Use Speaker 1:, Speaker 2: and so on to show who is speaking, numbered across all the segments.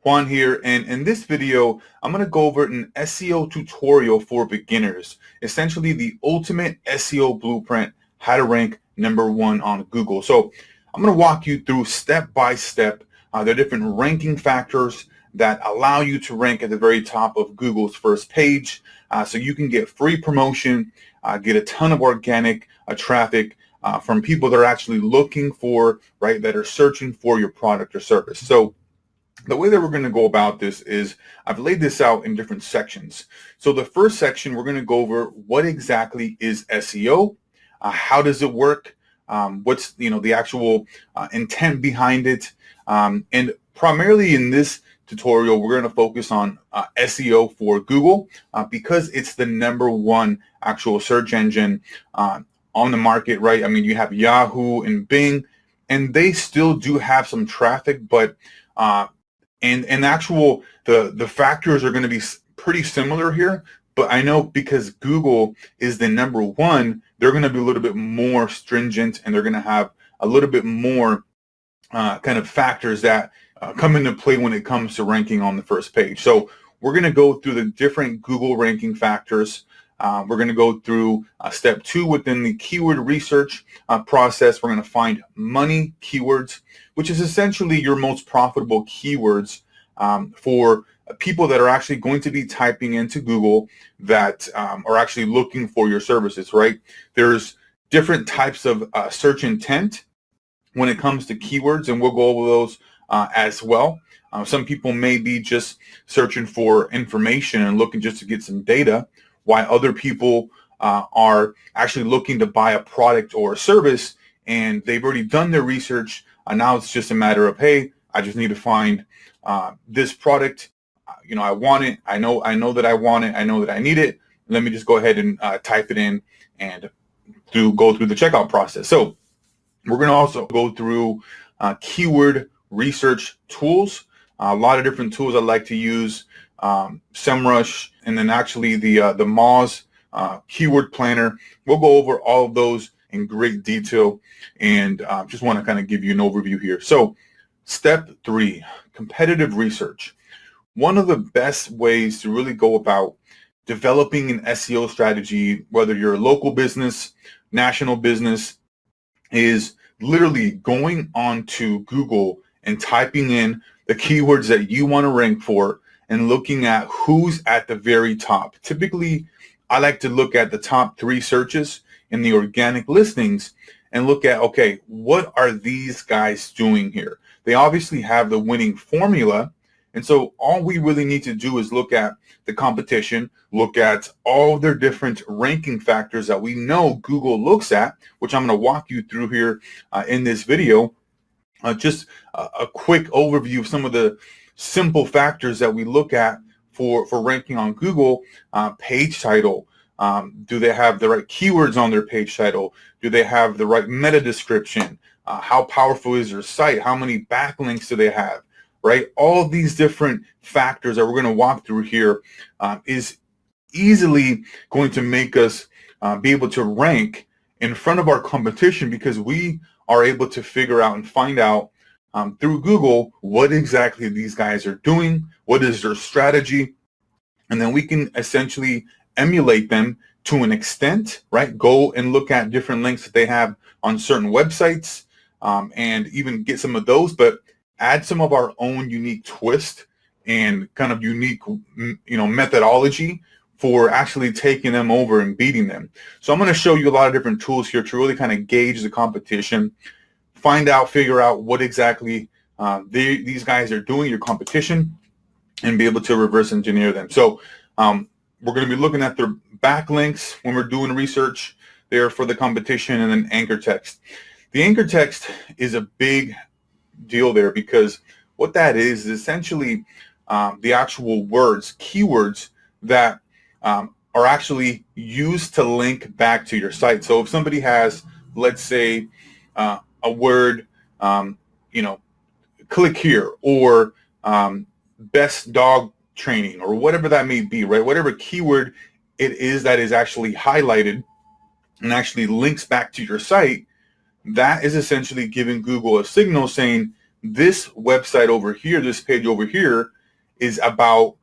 Speaker 1: Juan here, and in this video, I'm going to go over an SEO tutorial for beginners, essentially the ultimate SEO blueprint, how to rank #1 on Google. So I'm going to walk you through step by step the different ranking factors that allow you to rank at the very top of Google's first page, so you can get free promotion, get a ton of organic traffic from people that are actually looking for, that are searching for your product or service. So the way that we're going to go about this is I've laid this out in different sections. So the first section, we're going to go over what exactly is SEO, how does it work, what's the actual intent behind it, and primarily in this tutorial we're going to focus on SEO for Google because it's the #1 actual search engine on the market, right? I mean, you have Yahoo and Bing, and they still do have some traffic, but and actual the factors are going to be pretty similar here, but I know because Google is the #1, they're going to be a little bit more stringent, and they're going to have a little bit more kind of factors that come into play when it comes to ranking on the first page. So we're going to go through the different Google ranking factors. We're going to go through step 2 within the keyword research process. We're going to find money keywords, which is essentially your most profitable keywords for people that are actually going to be typing into Google that are actually looking for your services, right? There's different types of search intent when it comes to keywords, and we'll go over those as well. Some people may be just searching for information and looking just to get some data, while other people are actually looking to buy a product or a service, and they've already done their research. Now it's just a matter of, hey, I just need to find this product. I want it. I know that I want it. I know that I need it. Let me just go ahead and type it in and go through the checkout process. So we're going to also go through keyword research tools. A lot of different tools I like to use. SEMrush, and then actually the Moz keyword planner. We'll go over all of those in great detail, and just want to kind of give you an overview here. So step 3, competitive research. One of the best ways to really go about developing an SEO strategy, whether you're a local business, national business, is literally going onto Google and typing in the keywords that you want to rank for and looking at who's at the very top. Typically, I like to look at the top 3 searches in the organic listings and look at, okay, what are these guys doing here? They obviously have the winning formula, and so all we really need to do is look at the competition, look at all their different ranking factors that we know Google looks at, which I'm going to walk you through here in this video. Just a quick overview of some of the simple factors that we look at for ranking on Google. Page title. Do they have the right keywords on their page title? Do they have the right meta description? How powerful is their site? How many backlinks do they have? Right? All of these different factors that we're going to walk through here is easily going to make us be able to rank in front of our competition, because we are able to figure out and find out through Google what exactly these guys are doing, what is their strategy, and then we can essentially emulate them to an extent, right? Go and look at different links that they have on certain websites and even get some of those, but add some of our own unique twist and kind of unique, methodology for actually taking them over and beating them. So I'm going to show you a lot of different tools here to really kind of gauge the competition, figure out what exactly these guys are doing, your competition, and be able to reverse engineer them. So we're going to be looking at their backlinks when we're doing research there for the competition, and then anchor text. The anchor text is a big deal there, because what that is essentially the actual words, keywords that are actually used to link back to your site. So if somebody has, let's say, a word, click here, or best dog training, or whatever that may be, right? Whatever keyword it is that is actually highlighted and actually links back to your site, that is essentially giving Google a signal saying this website over here, this page over here, is about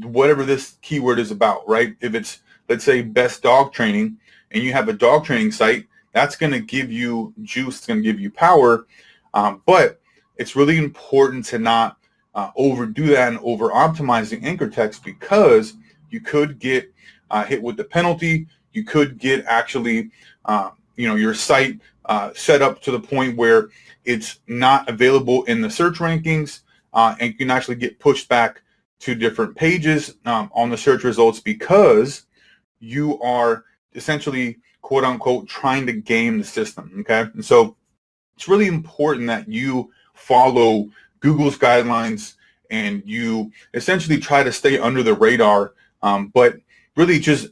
Speaker 1: whatever this keyword is about, right? If it's, let's say, best dog training, and you have a dog training site, that's going to give you juice, it's going to give you power, but it's really important to not overdo that and over optimize the anchor text, because you could get hit with the penalty. You could get actually your site set up to the point where it's not available in the search rankings, and you can actually get pushed back to different pages on the search results, because you are essentially, quote unquote, trying to game the system. Okay, and so it's really important that you follow Google's guidelines and you essentially try to stay under the radar, but really just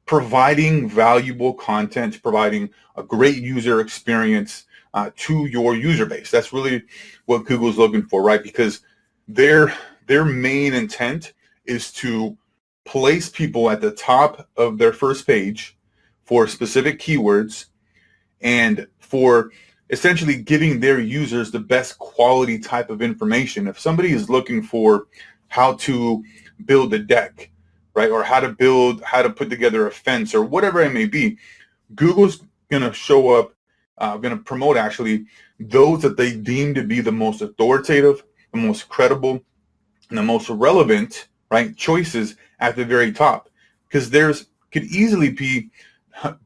Speaker 1: providing valuable content, providing a great user experience to your user base. That's really what Google's looking for, right? Because their main intent is to place people at the top of their first page for specific keywords, and for essentially giving their users the best quality type of information. If somebody is looking for how to build a deck, right, or how to put together a fence, or whatever it may be, Google's going to show up, going to promote actually those that they deem to be the most authoritative, the most credible, and the most relevant, right, choices at the very top. Because could easily be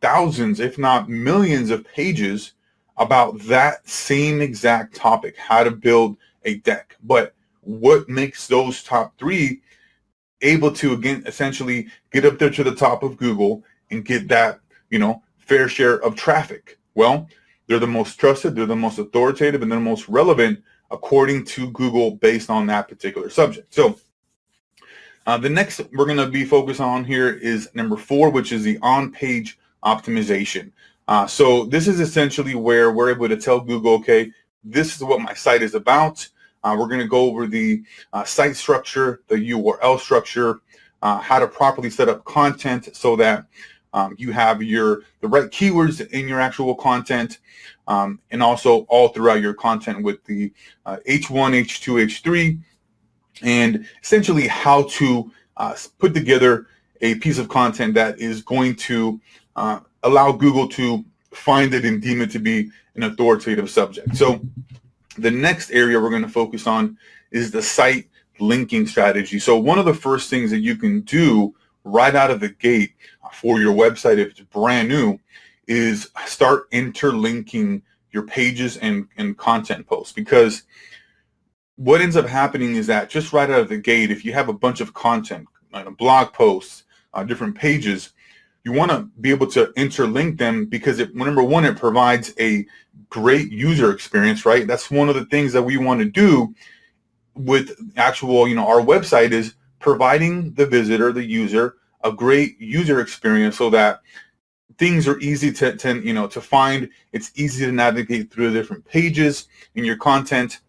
Speaker 1: thousands, if not millions, of pages about that same exact topic, how to build a deck. But what makes those top three able to, again, essentially get up there to the top of Google and get that, fair share of traffic? Well, they're the most trusted, they're the most authoritative, and they're the most relevant according to Google based on that particular subject. So the next we're going to be focused on here is number 4, which is the on-page optimization. So this is essentially where we're able to tell Google, okay, this is what my site is about. We're going to go over the site structure, the URL structure, how to properly set up content so that you have the right keywords in your actual content, and also all throughout your content with the H1, H2, H3, and essentially how to put together a piece of content that is going to allow Google to find it and deem it to be an authoritative subject. So the next area we're going to focus on is the site linking strategy. So one of the first things that you can do right out of the gate for your website, if it's brand new, is start interlinking your pages and content posts. Because what ends up happening is that just right out of the gate, if you have a bunch of content, blog posts, different pages, you want to be able to interlink them, because number one, it provides a great user experience, right? That's one of the things that we want to do with actual, our website, is providing the visitor, the user, a great user experience so that things are easy to find. It's easy to navigate through the different pages in your content.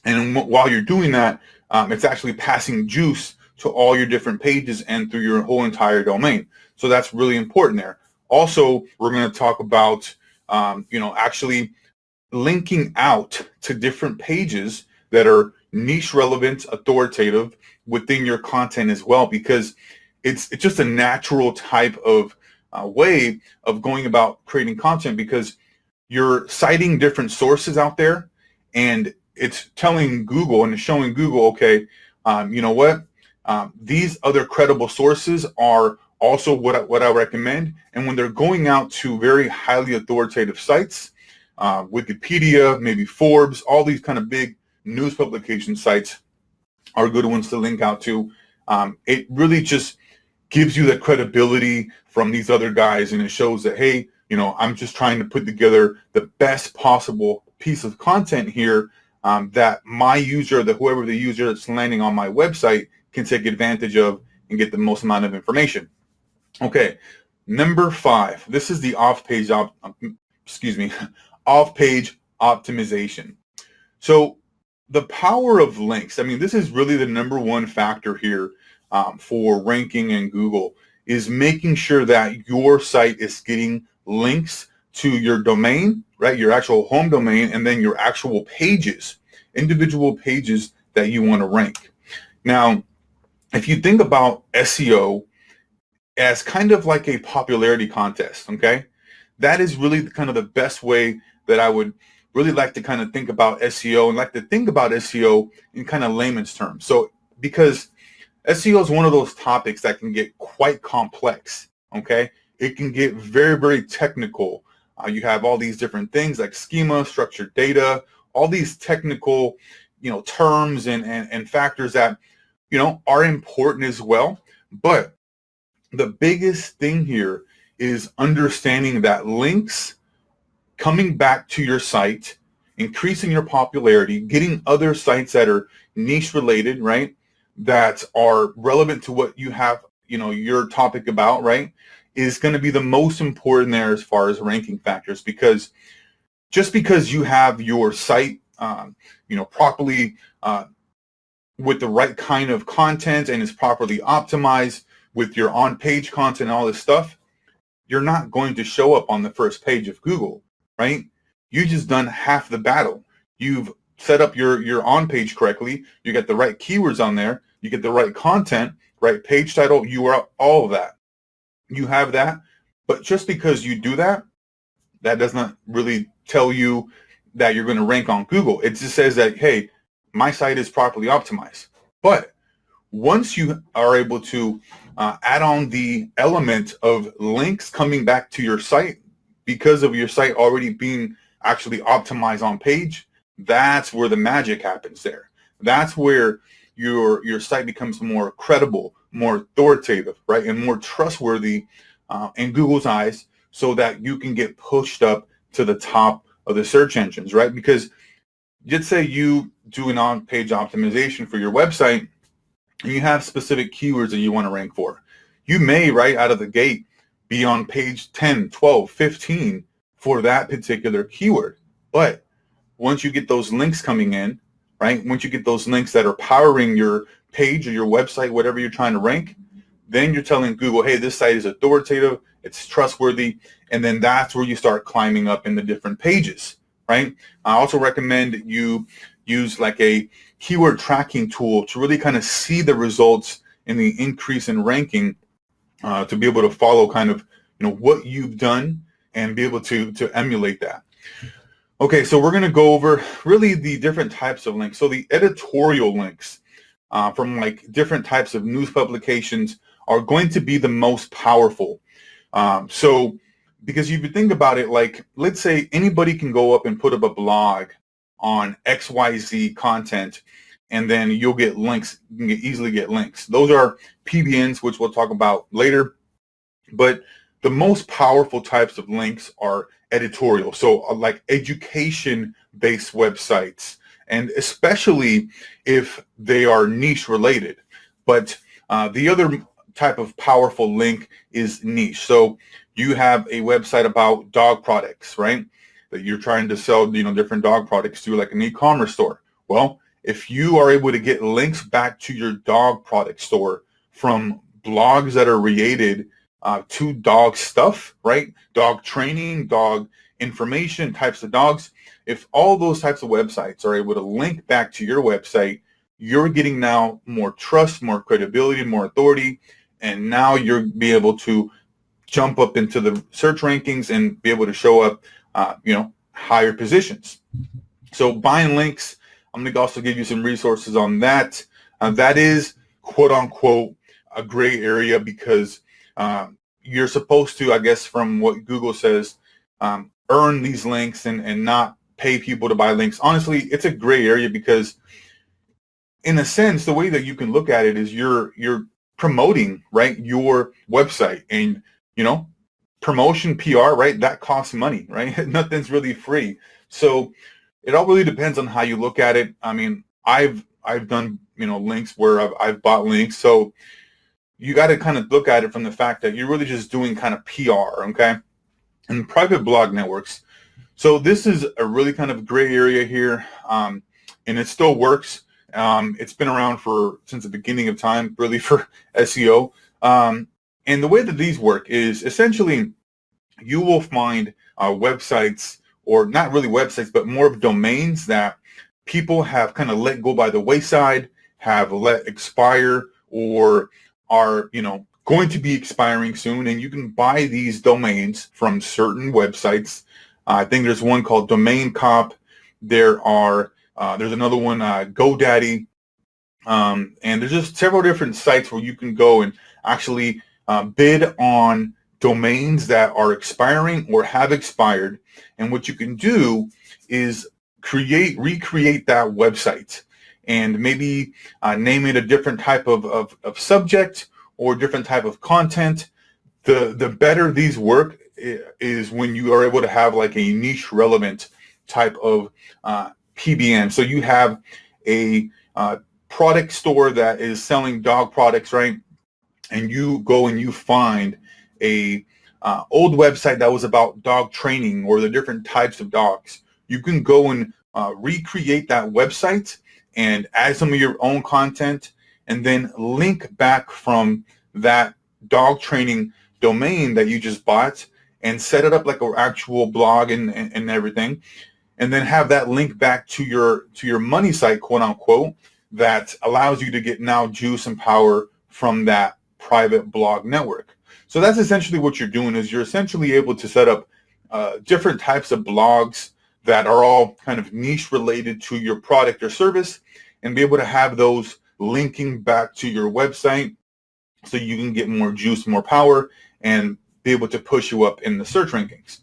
Speaker 1: And while you're doing that, it's actually passing juice to all your different pages and through your whole entire domain. So that's really important there. Also, we're going to talk about, actually linking out to different pages that are niche relevant, authoritative within your content as well, because it's just a natural type of way of going about creating content, because you're citing different sources out there, and it's telling Google and showing Google, okay, you know what? These other credible sources are also what I recommend. And when they're going out to very highly authoritative sites, Wikipedia, maybe Forbes, all these kind of big news publication sites are good ones to link out to. It really just gives you that credibility from these other guys, and it shows that, hey, I'm just trying to put together the best possible piece of content here, that my user, whoever the user that's landing on my website, can take advantage of and get the most amount of information. Okay, number 5. This is the off-page optimization. So the power of links. I mean, this is really the number one factor here for ranking in Google, is making sure that your site is getting links to your domain, right? Your actual home domain, and then your actual pages. individual pages that you want to rank. Now, if you think about SEO as kind of like a popularity contest, okay, that is really kind of the best way that I would really like to kind of think about SEO, and like to think about SEO in kind of layman's terms. So because SEO is one of those topics that can get quite complex, okay? It can get very, very technical. You have all these different things like schema, structured data, all these technical, terms and factors that, are important as well. But the biggest thing here is understanding that links coming back to your site, increasing your popularity, getting other sites that are niche related, right, that are relevant to what you have, your topic about, right, is going to be the most important there as far as ranking factors. Because just because you have your site, properly with the right kind of content and is properly optimized with your on-page content and all this stuff, you're not going to show up on the first page of Google, right? You just done half the battle. You've set up your on-page correctly. You get the right keywords on there. You get the right content, right page title, URL, all of that. You have that. But just because you do that, that does not really tell you that you're going to rank on Google. It just says that, hey, my site is properly optimized. But once you are able to add on the element of links coming back to your site because of your site already being actually optimized on page, that's where the magic happens there. That's where your site becomes more credible, more authoritative, right, and more trustworthy in Google's eyes, so that you can get pushed up to the top of the search engines, right? Because let's say you do an on-page optimization for your website and you have specific keywords that you want to rank for. You may, right out of the gate, be on page 10, 12, 15 for that particular keyword. But once you get those links coming in, right, once you get those links that are powering your page or your website, whatever you're trying to rank, then you're telling Google, hey, this site is authoritative, it's trustworthy, and then that's where you start climbing up in the different pages, right? I also recommend you use like a keyword tracking tool to really kind of see the results in the increase in ranking, to be able to follow kind of, what you've done and be able to emulate that. Okay, so we're going to go over really the different types of links. So the editorial links from like different types of news publications are going to be the most powerful. So because if you think about it, like let's say anybody can go up and put up a blog on XYZ content, and then you'll get links. You can easily get links. Those are PBNs, which we'll talk about later. But the most powerful types of links are editorial. So like education-based websites, and especially if they are niche related. But the other type of powerful link is niche. So you have a website about dog products, right? That you're trying to sell, different dog products to, like an e-commerce store. Well, if you are able to get links back to your dog product store from blogs that are related to dog stuff, right? Dog training, dog information, types of dogs. If all those types of websites are able to link back to your website, you're getting now more trust, more credibility, more authority, and now you'll be able to jump up into the search rankings and be able to show up, higher positions. So buying links, I'm going to also give you some resources on that. That is, quote unquote, a gray area, because you're supposed to, I guess, from what Google says, earn these links and not pay people to buy links. Honestly, it's a gray area, because in a sense, the way that you can look at it is you're promoting, right, your website, and promotion, PR, right, that costs money, right? Nothing's really free. So it all really depends on how you look at it. I mean, I've done links where I've bought links. So you got to kind of look at it from the fact that you're really just doing kind of PR, okay? And private blog networks. So this is a really kind of gray area here, and it still works. It's been around since the beginning of time, really, for SEO. And the way that these work is essentially you will find websites, or not really websites, but more of domains that people have kind of let go by the wayside, have let expire, or are, going to be expiring soon. And you can buy these domains from certain websites. I think there's one called Domain Cop. There's another one, GoDaddy. And there's just several different sites where you can go and actually bid on domains that are expiring or have expired. And what you can do is recreate that website and maybe name it a different type of subject or different type of content. The better these work is when you are able to have like a niche relevant type of PBN. So you have a product store that is selling dog products, right? And you go and you find a old website that was about dog training or the different types of dogs. You can go and recreate that website and add some of your own content and then link back from that dog training domain that you just bought and set it up like an actual blog and everything, and then have that link back to your money site, quote unquote, that allows you to get now juice and power from that private blog network. So that's essentially what you're doing, is you're essentially able to set up different types of blogs that are all kind of niche related to your product or service, and be able to have those linking back to your website so you can get more juice, more power, and be able to push you up in the search rankings.